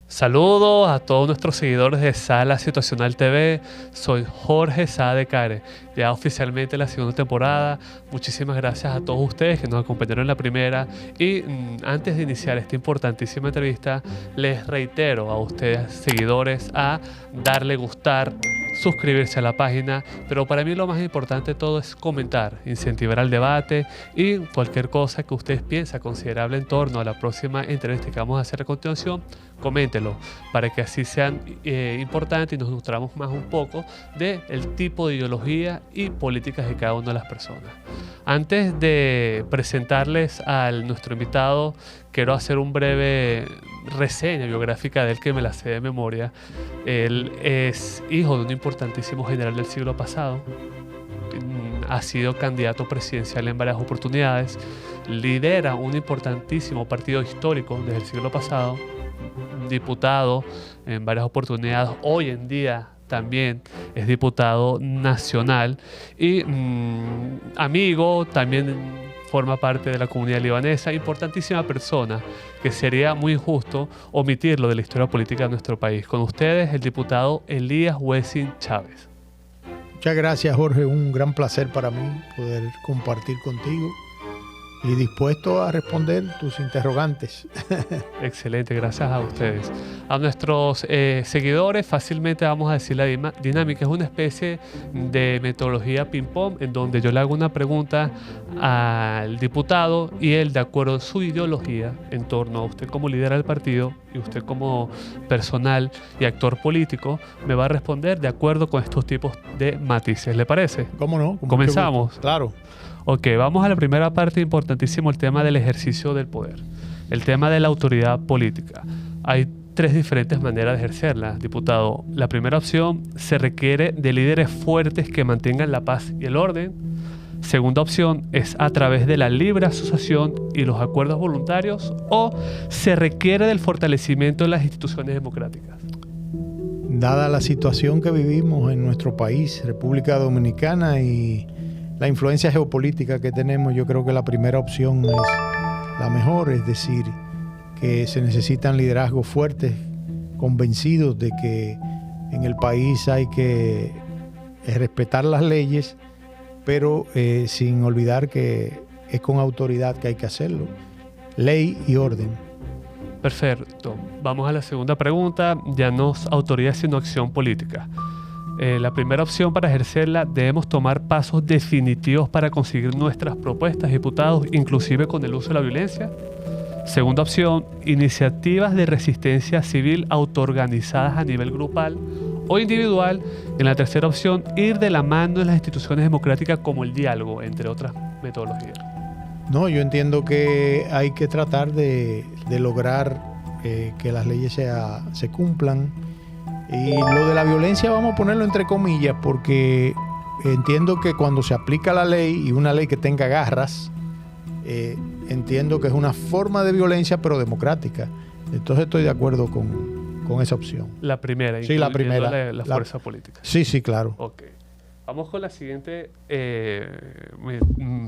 Saludos a todos nuestros seguidores de Sala Situacional TV. Soy Jorge Saade Care, ya oficialmente en la segunda temporada. Muchísimas gracias a todos ustedes que nos acompañaron en la primera. Y antes de iniciar esta importantísima entrevista, les reitero a ustedes, seguidores, a darle gustar, suscribirse a la página, pero para mí lo más importante de todo es comentar, incentivar al debate y cualquier cosa que ustedes piensen considerable en torno a la próxima entrevista que vamos a hacer a continuación, coméntenlo para que así sean importantes y nos nutramos más un poco del tipo de ideología y políticas de cada una de las personas. Antes de presentarles a nuestro invitado, quiero hacer un breve reseña biográfica de él que me la sé de memoria. Él es hijo de un importantísimo general del siglo pasado. Ha sido candidato presidencial en varias oportunidades. Lidera un importantísimo partido histórico desde el siglo pasado. Diputado en varias oportunidades. Hoy en día también es diputado nacional y amigo, también forma parte de la comunidad libanesa, importantísima persona que sería muy injusto omitirlo de la historia política de nuestro país. Con ustedes, el diputado Elías Wessing Chávez. Muchas gracias, Jorge. Un gran placer para mí poder compartir contigo y dispuesto a responder tus interrogantes. Excelente, gracias a ustedes. A nuestros seguidores fácilmente vamos a decir la dinámica. Es una especie de metodología ping-pong en donde yo le hago una pregunta al diputado y él, de acuerdo a su ideología en torno a usted como líder del partido y usted como personal y actor político, me va a responder de acuerdo con estos tipos de matices. ¿Le parece? ¿Cómo no? ¿Comenzamos? Claro. Ok, vamos a la primera parte, importantísimo, el tema del ejercicio del poder, el tema de la autoridad política. Hay tres diferentes maneras de ejercerla, diputado. La primera opción, se requiere de líderes fuertes que mantengan la paz y el orden. Segunda opción es a través de la libre asociación y los acuerdos voluntarios, o se requiere del fortalecimiento de las instituciones democráticas. Dada la situación que vivimos en nuestro país, República Dominicana, y la influencia geopolítica que tenemos, yo creo que la primera opción es la mejor, es decir, que se necesitan liderazgos fuertes, convencidos de que en el país hay que respetar las leyes, pero sin olvidar que es con autoridad que hay que hacerlo. Ley y orden. Perfecto. Vamos a la segunda pregunta, ya no es autoridad sino acción política. La primera opción, para ejercerla debemos tomar pasos definitivos para conseguir nuestras propuestas, diputados, inclusive con el uso de la violencia. Segunda opción, iniciativas de resistencia civil autoorganizadas a nivel grupal o individual. En la tercera opción, ir de la mano de las instituciones democráticas como el diálogo, entre otras metodologías. No, yo entiendo que hay que tratar de lograr que las leyes se cumplan. Y lo de la violencia vamos a ponerlo entre comillas, porque entiendo que cuando se aplica la ley, y una ley que tenga garras, entiendo que es una forma de violencia pero democrática. Entonces estoy de acuerdo con esa opción. La primera, sí, la primera. La fuerza política. Sí, claro. Ok. Vamos con la siguiente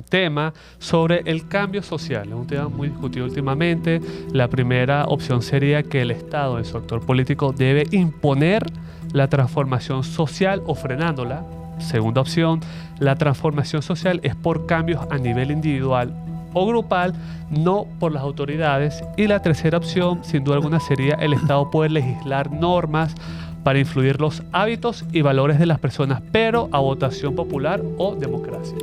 tema sobre el cambio social. Es un tema muy discutido últimamente. La primera opción sería que el Estado en su actor político debe imponer la transformación social o frenándola. Segunda opción, la transformación social es por cambios a nivel individual o grupal, no por las autoridades. Y la tercera opción, sin duda alguna, sería el Estado poder legislar normas para influir los hábitos y valores de las personas, pero a votación popular o democracia.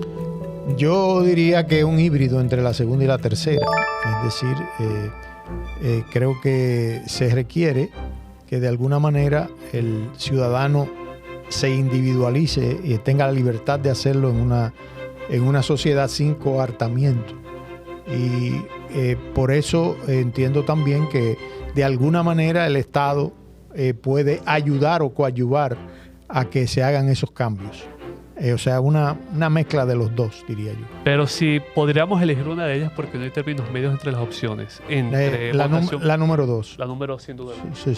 Yo diría que un híbrido entre la segunda y la tercera. Es decir, creo que se requiere que de alguna manera el ciudadano se individualice y tenga la libertad de hacerlo en una sociedad sin coartamiento. Y por eso entiendo también que de alguna manera el Estado puede ayudar o coadyuvar a que se hagan esos cambios. O sea, una mezcla de los dos, diría yo. Pero si podríamos elegir una de ellas, porque no hay términos medios entre las opciones. La número 2. La número 2, sin duda. Sí.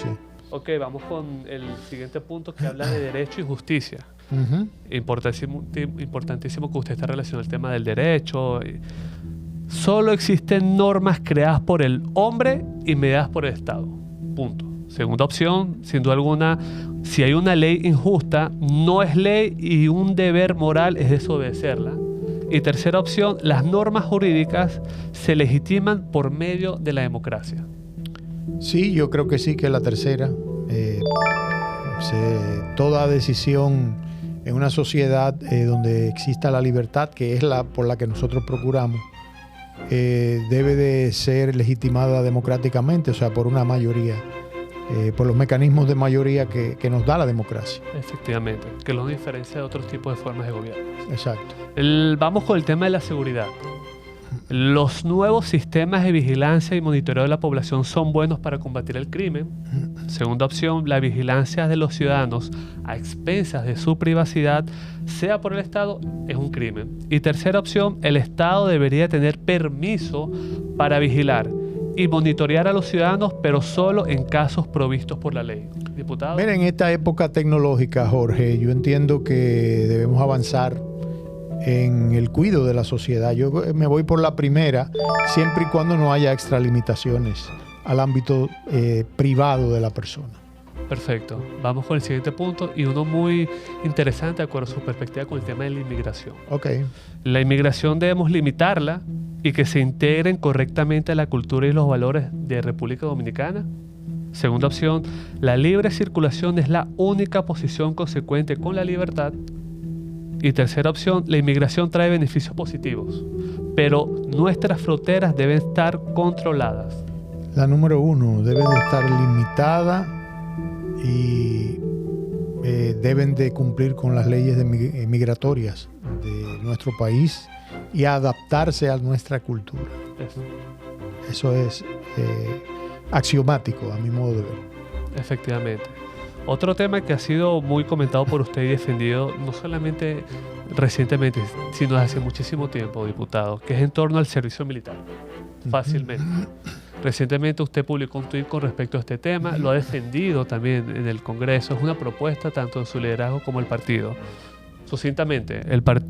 Ok, vamos con el siguiente punto, que habla de derecho y justicia. Importantísimo que usted está relacionado al tema del derecho. Solo existen normas creadas por el hombre y mediadas por el Estado. Punto. Segunda opción, sin duda alguna, si hay una ley injusta, no es ley y un deber moral es desobedecerla. Y tercera opción, las normas jurídicas se legitiman por medio de la democracia. Sí, yo creo que sí, que es la tercera. Toda decisión en una sociedad donde exista la libertad, que es la por la que nosotros procuramos, debe de ser legitimada democráticamente, o sea, por una mayoría, por los mecanismos de mayoría que nos da la democracia. Efectivamente, que lo diferencia de otros tipos de formas de gobierno. Exacto. Vamos con el tema de la seguridad. Los nuevos sistemas de vigilancia y monitoreo de la población son buenos para combatir el crimen. Segunda opción, la vigilancia de los ciudadanos a expensas de su privacidad, sea por el Estado, es un crimen. Y tercera opción, el Estado debería tener permiso para vigilar y monitorear a los ciudadanos, pero solo en casos provistos por la ley. Diputado. Mira, en esta época tecnológica, Jorge, yo entiendo que debemos avanzar en el cuidado de la sociedad. Yo me voy por la primera, siempre y cuando no haya extralimitaciones al ámbito privado de la persona. Perfecto. Vamos con el siguiente punto y uno muy interesante de acuerdo a su perspectiva con el tema de la inmigración. Ok. La inmigración debemos limitarla y que se integren correctamente a la cultura y los valores de República Dominicana. Segunda opción, la libre circulación es la única posición consecuente con la libertad. Y tercera opción, la inmigración trae beneficios positivos, pero nuestras fronteras deben estar controladas. La número 1, debe de estar limitada y deben de cumplir con las leyes migratorias de nuestro país y adaptarse a nuestra cultura. Eso es axiomático a mi modo de ver. Efectivamente. Otro tema que ha sido muy comentado por usted y defendido no solamente recientemente, sino desde hace muchísimo tiempo, diputado, que es en torno al servicio militar. Fácilmente. Recientemente usted publicó un tuit con respecto a este tema, lo ha defendido también en el Congreso, es una propuesta tanto de su liderazgo como el partido. Sucintamente,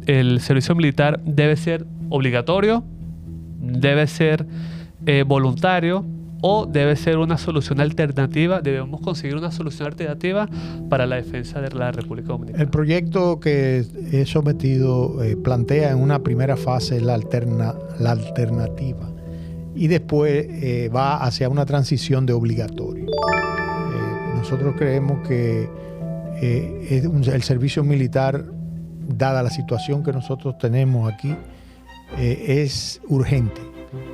el servicio militar debe ser obligatorio, debe ser voluntario, o debe ser una solución alternativa, debemos conseguir una solución alternativa para la defensa de la República Dominicana. El proyecto que he sometido plantea en una primera fase la alternativa y después va hacia una transición de obligatorio. Nosotros creemos que el servicio militar, dada la situación que nosotros tenemos aquí, es urgente.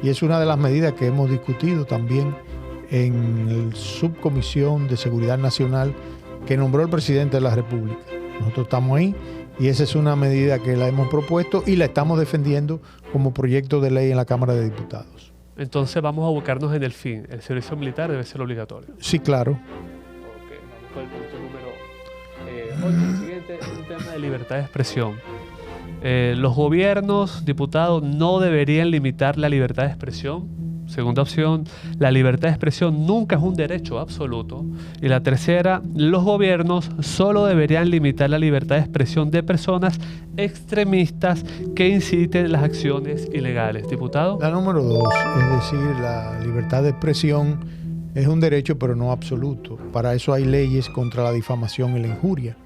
Y es una de las medidas que hemos discutido también en la Subcomisión de Seguridad Nacional que nombró el presidente de la República. Nosotros estamos ahí y esa es una medida que la hemos propuesto y la estamos defendiendo como proyecto de ley en la Cámara de Diputados. Entonces vamos a abocarnos en el fin. El servicio militar debe ser obligatorio. Sí, claro. Ok, vamos con el punto número 8. El siguiente es un tema de libertad de expresión. Los gobiernos, diputados, no deberían limitar la libertad de expresión. Segunda opción, la libertad de expresión nunca es un derecho absoluto. Y la tercera, los gobiernos solo deberían limitar la libertad de expresión de personas extremistas que inciten las acciones ilegales. Diputado. La número 2, es decir, la libertad de expresión es un derecho pero no absoluto. Para eso hay leyes contra la difamación y la injuria.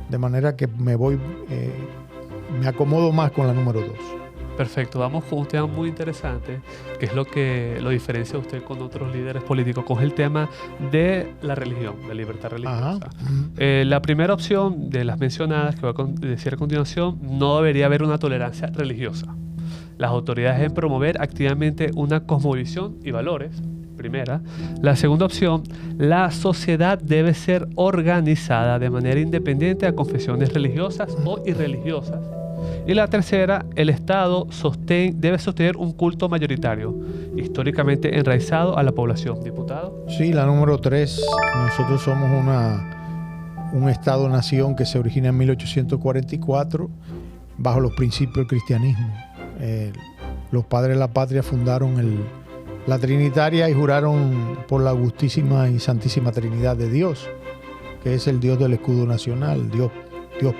De manera que me acomodo más con la número 2. Perfecto, vamos con un tema muy interesante, que es lo que lo diferencia a usted con otros líderes políticos, con el tema de la religión, la libertad religiosa. La primera opción de las mencionadas, que voy a decir a continuación, no debería haber una tolerancia religiosa. Las autoridades deben promover activamente una cosmovisión y valores. Primera. La segunda opción, la sociedad debe ser organizada de manera independiente a confesiones religiosas o irreligiosas. Y la tercera, el Estado debe sostener un culto mayoritario, históricamente enraizado a la población. Diputado. Sí, la número 3. Nosotros somos un Estado-nación que se origina en 1844 bajo los principios del cristianismo. Los padres de la patria fundaron la Trinitaria y juraron por la Augustísima y Santísima Trinidad de Dios, que es el Dios del escudo nacional, Dios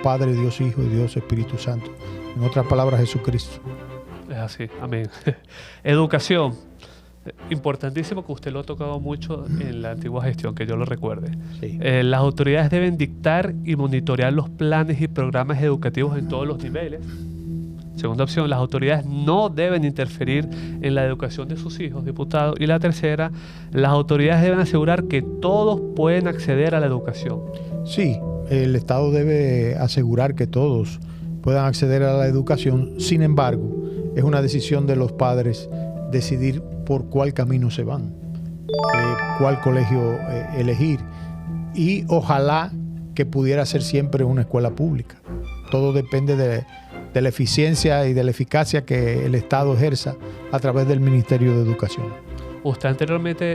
Padre, Dios Hijo y Dios Espíritu Santo. En otras palabras, Jesucristo. Es así, amén. Educación. Importantísimo, que usted lo ha tocado mucho en la antigua gestión, que yo lo recuerde. Sí. Las autoridades deben dictar y monitorear los planes y programas educativos en todos los niveles. Segunda opción, las autoridades no deben interferir en la educación de sus hijos, diputado. Y la tercera, las autoridades deben asegurar que todos pueden acceder a la educación. Sí, el Estado debe asegurar que todos puedan acceder a la educación. Sin embargo, es una decisión de los padres decidir por cuál camino se van, cuál colegio elegir. Y ojalá que pudiera ser siempre una escuela pública. Todo depende de la eficiencia y de la eficacia que el Estado ejerza a través del Ministerio de Educación. Usted anteriormente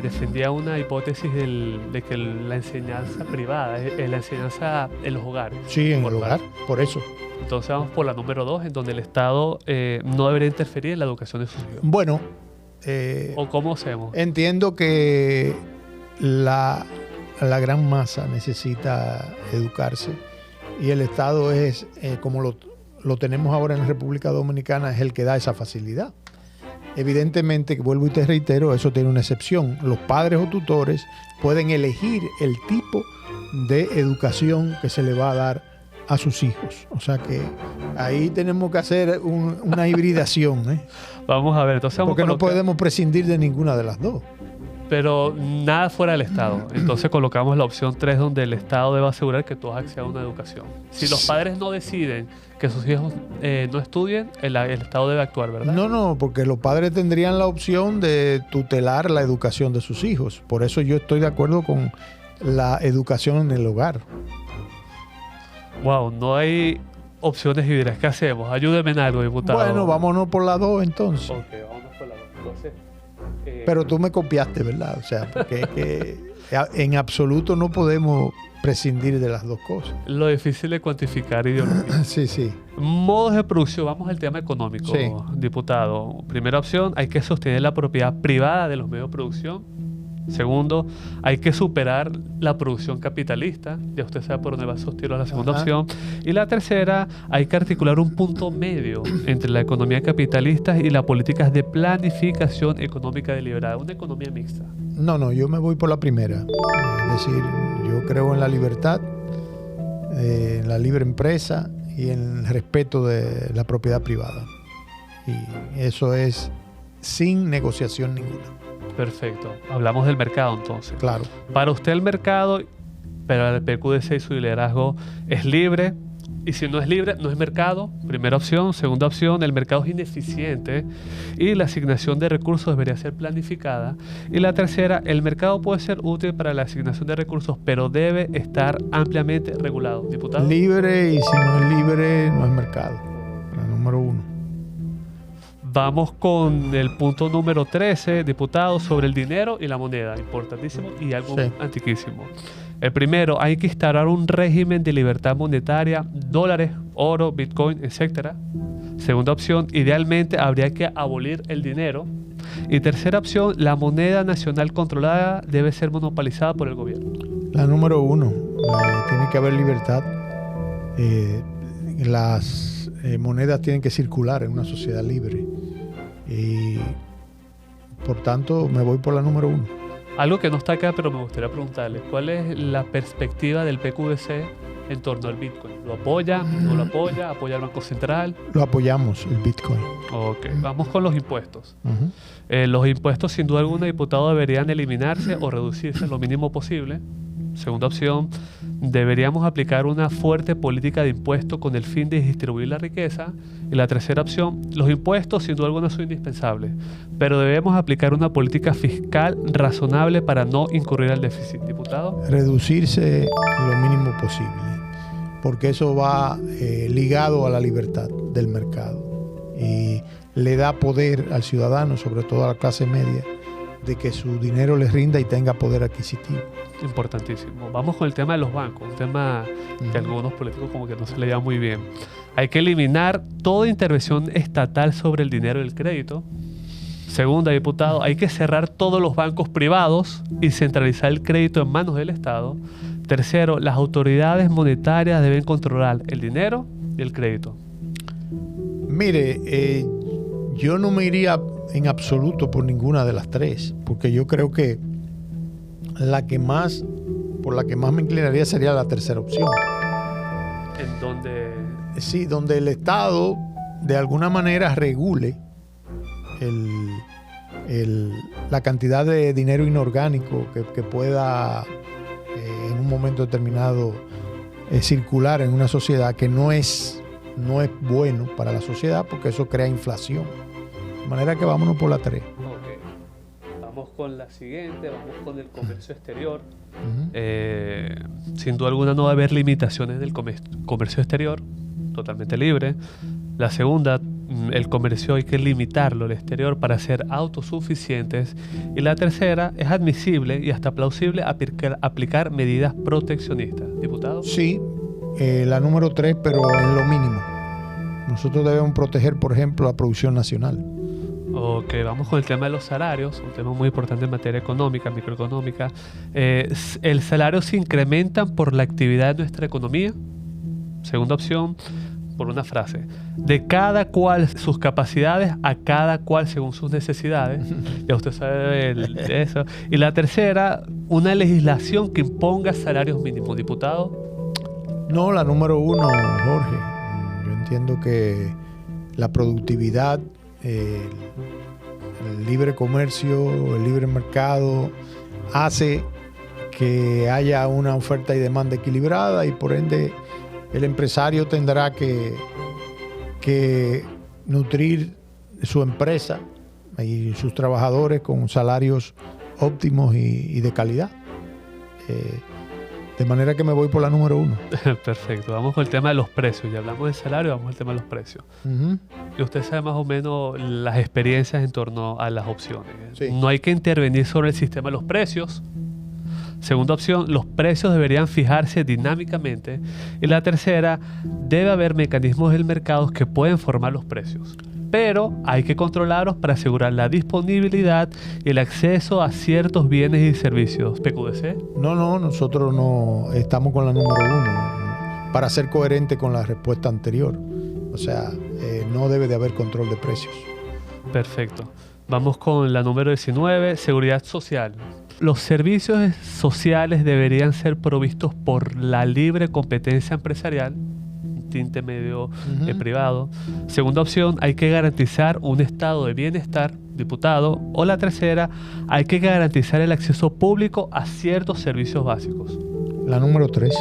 defendía una hipótesis de que la enseñanza privada es la enseñanza en los hogares. Sí, en el hogar, por eso. Entonces vamos por la número 2, en donde el Estado no debería interferir en la educación de sus hijos. Bueno, ¿o cómo hacemos? Entiendo que la gran masa necesita educarse y el Estado es, como lo tenemos ahora en la República Dominicana, es el que da esa facilidad. Evidentemente, vuelvo y te reitero, eso tiene una excepción. Los padres o tutores pueden elegir el tipo de educación que se le va a dar a sus hijos. O sea que ahí tenemos que hacer una hibridación, ¿eh? Vamos a ver, entonces porque no podemos prescindir de ninguna de las dos. Pero nada fuera del Estado. Entonces colocamos la opción 3, donde el Estado debe asegurar que todos accedan a una educación. Si los padres no deciden que sus hijos no estudien, el Estado debe actuar, ¿verdad? No, porque los padres tendrían la opción de tutelar la educación de sus hijos. Por eso yo estoy de acuerdo con la educación en el hogar. Wow, no hay opciones híbridas. ¿Qué hacemos? Ayúdeme en algo, diputado. Bueno, vámonos por la 2 entonces. Ok, vámonos por la 2. Entonces, pero tú me copiaste, ¿verdad? O sea, porque es que en absoluto no podemos prescindir de las dos cosas. Lo difícil de cuantificar ideología. Sí. Modos de producción. Vamos al tema económico, sí. Diputado. Primera opción, hay que sostener la propiedad privada de los medios de producción. Segundo, hay que superar la producción capitalista. Ya usted sabe por dónde va esos tiros, la segunda opción. Y la tercera, hay que articular un punto medio entre la economía capitalista y las políticas de planificación económica deliberada. Una economía mixta. No, yo me voy por la primera. Es decir, yo creo en la libertad, en la libre empresa y en el respeto de la propiedad privada. Y eso es sin negociación ninguna. Perfecto. Hablamos del mercado entonces. Claro. Para usted el mercado, pero el PQDC y su liderazgo es libre. Y si no es libre, no es mercado. Primera opción. Segunda opción, el mercado es ineficiente y la asignación de recursos debería ser planificada. Y la tercera, el mercado puede ser útil para la asignación de recursos, pero debe estar ampliamente regulado. Diputado. Libre, y si no es libre, no es mercado. La número 1. Vamos con el punto número 13, diputado, sobre el dinero y la moneda. Importantísimo y algo antiquísimo. El primero, hay que instaurar un régimen de libertad monetaria, dólares, oro, bitcoin, etc. Segunda opción, idealmente habría que abolir el dinero. Y tercera opción, la moneda nacional controlada debe ser monopolizada por el gobierno. La número 1, tiene que haber libertad. Las monedas tienen que circular en una sociedad libre. Y por tanto me voy por la número 1. Algo que no está acá, pero me gustaría preguntarle, ¿cuál es la perspectiva del PQDC en torno al Bitcoin? ¿Lo apoya? ¿No lo apoya? ¿Apoya al Banco Central? Lo apoyamos, el Bitcoin. Ok, vamos con los impuestos. Los impuestos, sin duda alguna, diputado, deberían eliminarse o reducirse lo mínimo posible. Segunda opción, deberíamos aplicar una fuerte política de impuestos con el fin de distribuir la riqueza. Y la tercera opción, los impuestos sin duda alguna son indispensables, pero debemos aplicar una política fiscal razonable para no incurrir al déficit. Diputado. Reducirse lo mínimo posible, porque eso va ligado a la libertad del mercado y le da poder al ciudadano, sobre todo a la clase media, de que su dinero les rinda y tenga poder adquisitivo. Importantísimo. Vamos con el tema de los bancos, un tema que a algunos políticos como que no se le lleva muy bien. Hay que eliminar toda intervención estatal sobre el dinero y el crédito. Segunda, diputado, hay que cerrar todos los bancos privados y centralizar el crédito en manos del Estado. Tercero, las autoridades monetarias deben controlar el dinero y el crédito. Mire, yo no me iría en absoluto por ninguna de las tres, porque yo creo que por la que más me inclinaría sería la tercera opción. En donde... Sí, donde el Estado de alguna manera regule la cantidad de dinero inorgánico que pueda en un momento determinado circular en una sociedad, que no es bueno para la sociedad, porque eso crea inflación. De manera que vámonos por la 3. Okay. Vamos con la siguiente, vamos con el comercio exterior. Sin duda alguna no va a haber limitaciones del comercio exterior, totalmente libre. La segunda, el comercio hay que limitarlo al exterior para ser autosuficientes. Y la tercera, es admisible y hasta plausible aplicar medidas proteccionistas. ¿Diputado? Sí, la número 3, pero en lo mínimo. Nosotros debemos proteger, por ejemplo, la producción nacional. Ok, vamos con el tema de los salarios, un tema muy importante en materia económica, microeconómica. ¿El salario se incrementan por la actividad de nuestra economía? Segunda opción, por una frase: de cada cual sus capacidades, a cada cual según sus necesidades. Ya usted sabe de eso. Y la tercera, una legislación que imponga salarios mínimos. ¿Diputado? No, la número 1, Jorge. Yo entiendo que la productividad, el libre comercio, el libre mercado hace que haya una oferta y demanda equilibrada, y por ende el empresario tendrá que nutrir su empresa y sus trabajadores con salarios óptimos y de calidad. De manera que me voy por la número 1. Perfecto. Vamos con el tema de los precios. Ya hablamos del salario, vamos al tema de los precios. Y usted sabe más o menos las experiencias en torno a las opciones. Sí. No hay que intervenir sobre el sistema de los precios. Segunda opción, los precios deberían fijarse dinámicamente. Y la tercera, debe haber mecanismos del mercado que pueden formar los precios, pero hay que controlarlos para asegurar la disponibilidad y el acceso a ciertos bienes y servicios. ¿PQDC? No, nosotros no estamos con la número 1 para ser coherente con la respuesta anterior. O sea, no debe de haber control de precios. Perfecto. Vamos con la número 19, seguridad social. Los servicios sociales deberían ser provistos por la libre competencia empresarial, tinte medio privado. Segunda opción, hay que garantizar un estado de bienestar, diputado. O la tercera, hay que garantizar el acceso público a ciertos servicios básicos. La número 3.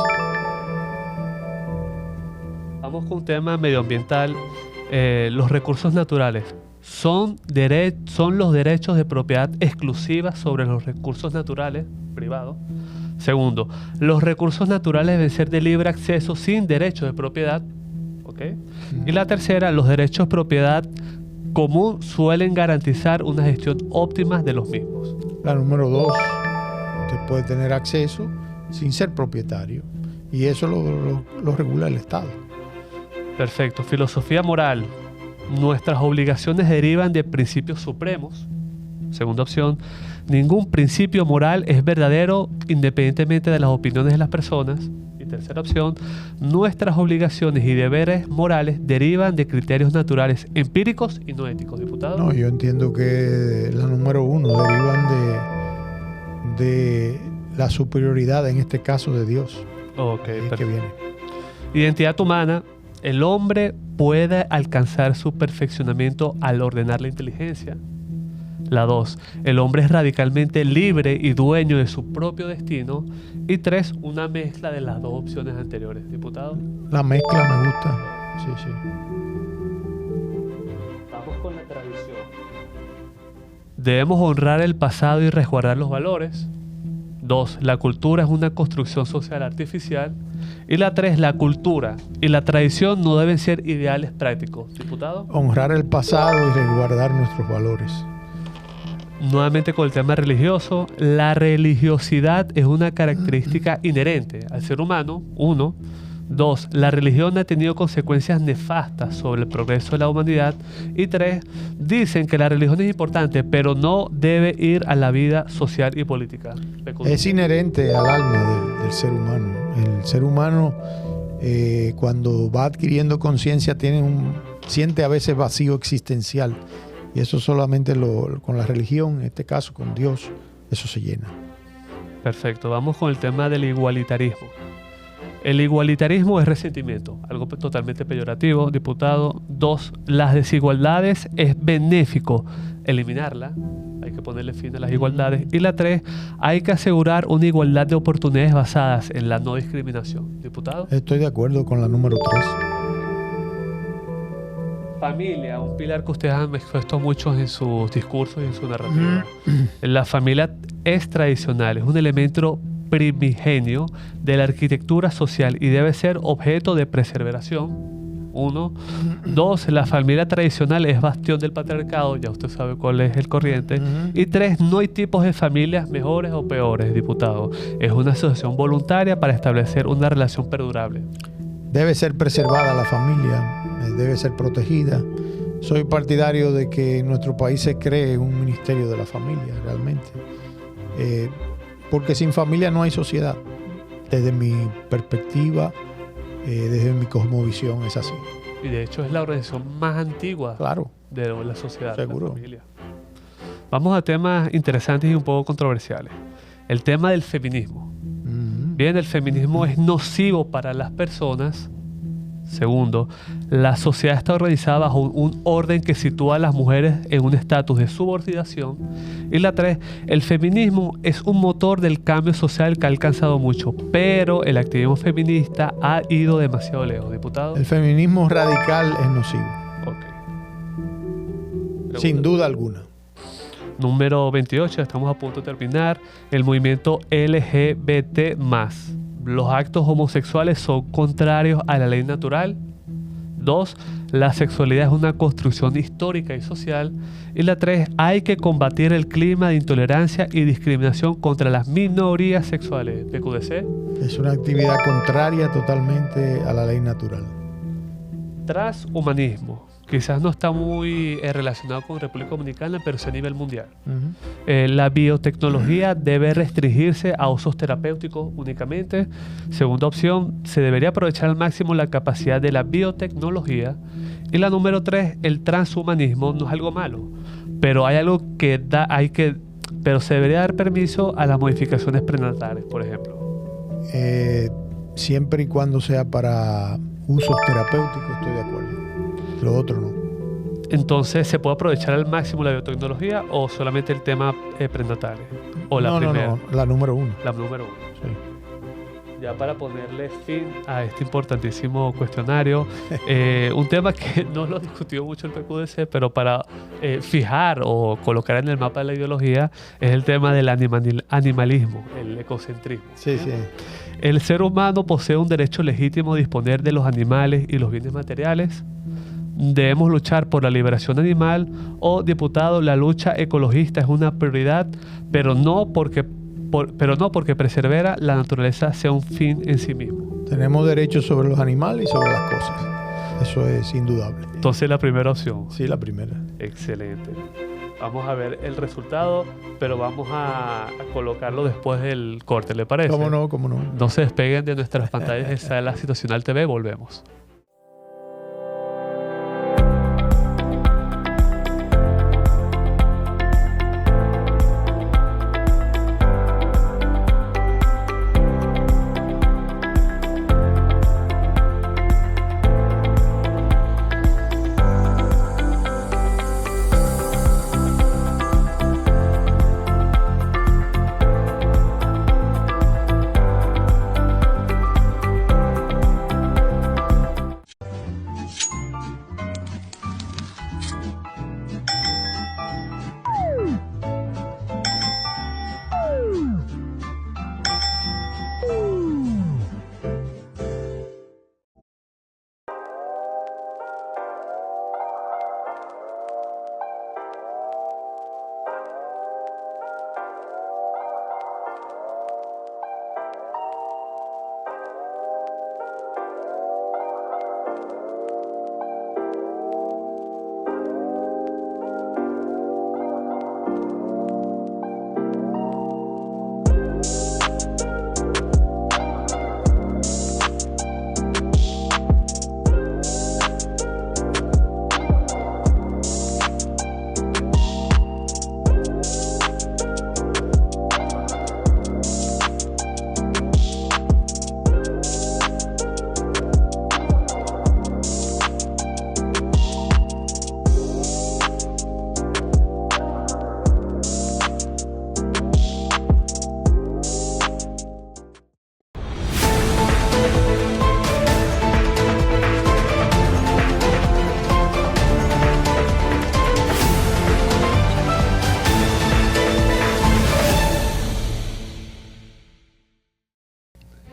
Vamos con un tema medioambiental. Los recursos naturales son los derechos de propiedad exclusiva sobre los recursos naturales privados. Segundo, los recursos naturales deben ser de libre acceso sin derechos de propiedad. ¿Okay? Y la tercera, los derechos de propiedad común suelen garantizar una gestión óptima de los mismos. La número 2, usted puede tener acceso sin ser propietario, y eso lo regula el Estado. Perfecto. Filosofía moral. Nuestras obligaciones derivan de principios supremos. Segunda opción, ningún principio moral es verdadero independientemente de las opiniones de las personas. Y tercera opción, nuestras obligaciones y deberes morales derivan de criterios naturales empíricos y no éticos. ¿Diputado? No, yo entiendo que la número 1 derivan de la superioridad, en este caso de Dios. Ok, perfecto. Que viene. Identidad humana. El hombre puede alcanzar su perfeccionamiento al ordenar la inteligencia. La 2, el hombre es radicalmente libre y dueño de su propio destino. Y 3, una mezcla de las dos opciones anteriores. ¿Diputado? La mezcla me gusta. Sí. Vamos con la tradición. Debemos honrar el pasado y resguardar los valores. 2, la cultura es una construcción social artificial. Y la 3, la cultura y la tradición no deben ser ideales prácticos. ¿Diputado? Honrar el pasado y resguardar nuestros valores. Nuevamente con el tema religioso, la religiosidad es una característica inherente al ser humano. 1. 2. La religión ha tenido consecuencias nefastas sobre el progreso de la humanidad. Y 3. Dicen que la religión es importante, pero no debe ir a la vida social y política. Es inherente al alma del ser humano. El ser humano, cuando va adquiriendo conciencia, siente a veces vacío existencial. Y eso solamente con la religión, en este caso con Dios, eso se llena. Perfecto, vamos con el tema del igualitarismo. El igualitarismo es resentimiento, algo totalmente peyorativo, diputado. 2, las desigualdades es benéfico eliminarla, hay que ponerle fin a las igualdades. Y la 3, hay que asegurar una igualdad de oportunidades basadas en la no discriminación. Diputado. Estoy de acuerdo con la número 3. Familia, un pilar que ustedes han expuesto mucho en sus discursos y en su narrativa. La familia es tradicional, es un elemento primigenio de la arquitectura social y debe ser objeto de preservación. 1. 2. La familia tradicional es bastión del patriarcado, ya usted sabe cuál es el corriente. Y 3. No hay tipos de familias mejores o peores, diputado. Es una asociación voluntaria para establecer una relación perdurable. Debe ser preservada la familia, debe ser protegida. Soy partidario de que en nuestro país se cree un ministerio de la familia, realmente. Porque sin familia no hay sociedad. Desde mi perspectiva, desde mi cosmovisión, es así. Y de hecho es la organización más antigua, claro, de la sociedad, seguro. La familia. Vamos a temas interesantes y un poco controversiales. El tema del feminismo. Bien, el feminismo es nocivo para las personas. Segundo, la sociedad está organizada bajo un orden que sitúa a las mujeres en un estatus de subordinación. Y la 3, el feminismo es un motor del cambio social que ha alcanzado mucho, pero el activismo feminista ha ido demasiado lejos, diputado. El feminismo radical es nocivo. Okay. Sin duda alguna. Número 28, estamos a punto de terminar. El movimiento LGBT+. Los actos homosexuales son contrarios a la ley natural. 2. La sexualidad es una construcción histórica y social. Y la 3. Hay que combatir el clima de intolerancia y discriminación contra las minorías sexuales. PQDC. Es una actividad contraria totalmente a la ley natural. Transhumanismo. Quizás no está muy relacionado con República Dominicana, pero sí a nivel mundial. La biotecnología debe restringirse a usos terapéuticos únicamente. Segunda opción, se debería aprovechar al máximo la capacidad de la biotecnología. Y la número 3, el transhumanismo no es algo malo, pero hay algo que pero se debería dar permiso a las modificaciones prenatales, por ejemplo. Siempre y cuando sea para usos terapéuticos, estoy de acuerdo. Lo otro no. Entonces, ¿se puede aprovechar al máximo la biotecnología o solamente el tema prenatales? ¿O la primera? No, la número 1. La número 1. Sí. Ya para ponerle fin a este importantísimo cuestionario, un tema que no lo discutió mucho el PQDC, pero para fijar o colocar en el mapa de la ideología, es el tema del animalismo, el ecocentrismo. Sí, sí. El ser humano posee un derecho legítimo a disponer de los animales y los bienes materiales. Debemos luchar por la liberación animal o, diputado, la lucha ecologista es una prioridad, pero no porque preservar la naturaleza sea un fin en sí mismo. Tenemos derechos sobre los animales y sobre las cosas. Eso es indudable. Entonces, la primera opción. Sí, la primera. Excelente. Vamos a ver el resultado, pero vamos a colocarlo después del corte, ¿le parece? ¿Cómo no? ¿Cómo no? No se despeguen de nuestras pantallas de Sala Situacional TV, volvemos.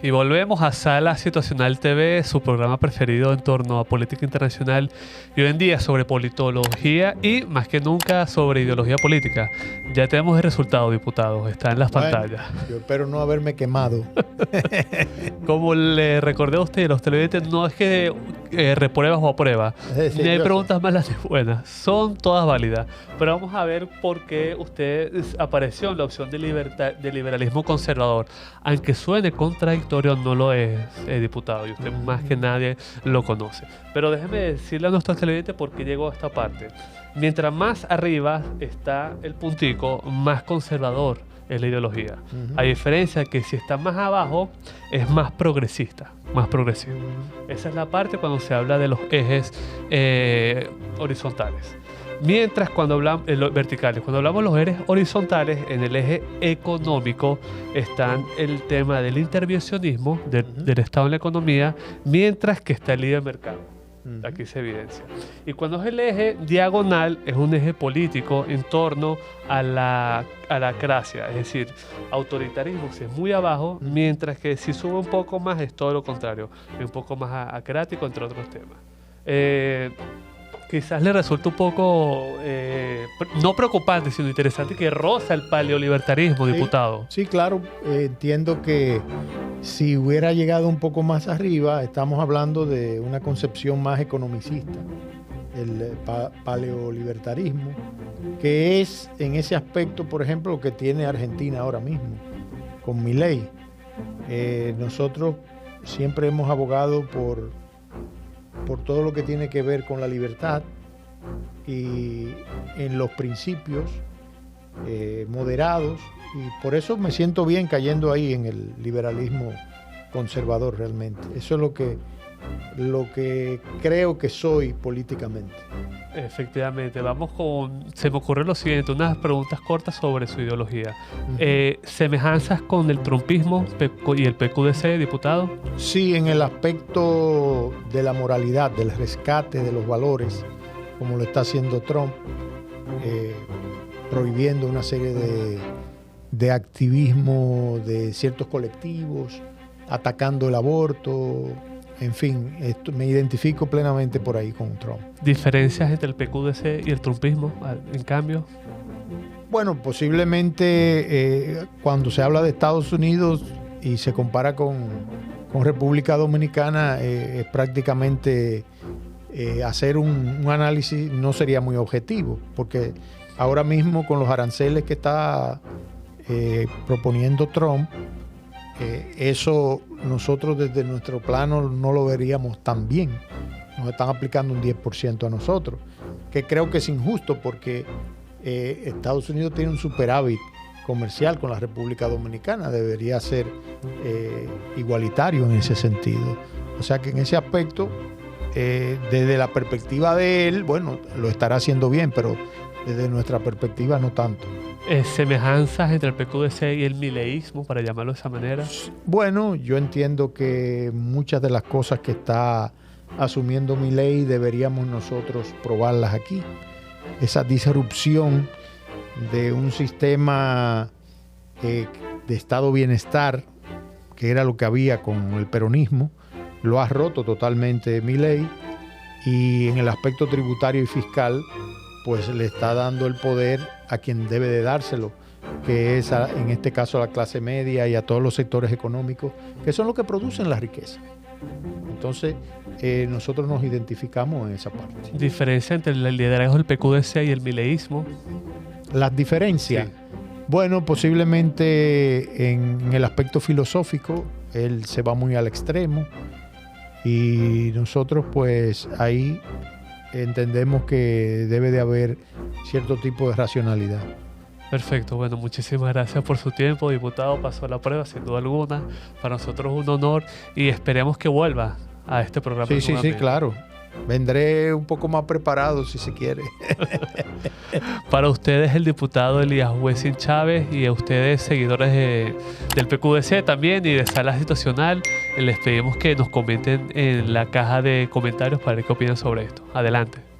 Y volvemos a Sala Situacional TV, su programa preferido en torno a política internacional y hoy en día sobre politología y más que nunca sobre ideología política. Ya tenemos el resultado, diputados, está en las pantallas. Yo espero no haberme quemado. Como le recordé a usted, los televidentes, no es que repruebas o apruebas, Sí, ni hay yo preguntas malas ni buenas, son todas válidas. Pero vamos a ver por qué usted apareció en la opción de liberalismo conservador. Aunque suene contradictorio, no lo es, diputado, y usted más que nadie lo conoce. Pero déjeme decirle a nuestros televidentes por qué llegó a esta parte. Mientras más arriba está el puntico, más conservador es la ideología. A diferencia de que si está más abajo, es más progresista, más progresivo. Esa es la parte cuando se habla de los ejes horizontales. Mientras cuando hablamos verticales, cuando hablamos de los ejes horizontales, en el eje económico están el tema del intervencionismo del Estado en la economía, mientras que está el libre mercado. Aquí se evidencia. Y cuando es el eje diagonal, es un eje político en torno a la acracia, es decir, autoritarismo si es muy abajo, mientras que si sube un poco más es todo lo contrario, es un poco más acrático, entre otros temas. Quizás le resulta un poco, no preocupante, sino interesante, que roza el paleolibertarismo, diputado. Sí, claro. Entiendo que si hubiera llegado un poco más arriba, estamos hablando de una concepción más economicista, el paleolibertarismo, que es en ese aspecto, por ejemplo, lo que tiene Argentina ahora mismo, con Milei. Nosotros siempre hemos abogado por todo lo que tiene que ver con la libertad y en los principios moderados, y por eso me siento bien cayendo ahí en el liberalismo conservador realmente. Eso es lo que creo que soy políticamente. Efectivamente, se me ocurrió lo siguiente, unas preguntas cortas sobre su ideología. ¿Semejanzas con el trumpismo y el PQDC, diputado? Sí, en el aspecto de la moralidad, del rescate de los valores, como lo está haciendo Trump, prohibiendo una serie de activismo de ciertos colectivos, atacando el aborto. En fin, me identifico plenamente por ahí con Trump. ¿Diferencias entre el PQDC y el trumpismo, en cambio? Bueno, posiblemente cuando se habla de Estados Unidos y se compara con República Dominicana, es prácticamente hacer un análisis no sería muy objetivo, porque ahora mismo con los aranceles que está proponiendo Trump, eso nosotros desde nuestro plano no lo veríamos tan bien. Nos están aplicando un 10% a nosotros, que creo que es injusto porque Estados Unidos tiene un superávit comercial con la República Dominicana, debería ser igualitario en ese sentido. O sea que en ese aspecto, desde la perspectiva de él, bueno, lo estará haciendo bien, pero desde nuestra perspectiva no tanto. ¿Semejanzas entre el PQDC y el mileísmo, para llamarlo de esa manera? Bueno, yo entiendo que muchas de las cosas que está asumiendo Milei deberíamos nosotros probarlas aquí. Esa disrupción de un sistema de estado bienestar, que era lo que había con el peronismo, lo ha roto totalmente Milei, y en el aspecto tributario y fiscal, pues le está dando el poder a quien debe de dárselo, que es en este caso a la clase media y a todos los sectores económicos, que son los que producen la riqueza. Entonces, nosotros nos identificamos en esa parte. ¿Diferencia entre el liderazgo del PQDC y el mileísmo? Las diferencias. Sí. Bueno, posiblemente en el aspecto filosófico, él se va muy al extremo, y nosotros pues ahí entendemos que debe de haber cierto tipo de racionalidad. Perfecto, bueno, muchísimas gracias por su tiempo, diputado. Pasó la prueba, sin duda alguna. Para nosotros un honor y esperemos que vuelva a este programa. Sí, claro. Vendré un poco más preparado si se quiere. Para ustedes el diputado Elías Wessing Chávez y a ustedes seguidores del PQDC también y de Sala Situacional, les pedimos que nos comenten en la caja de comentarios para ver qué opinan sobre esto. Adelante.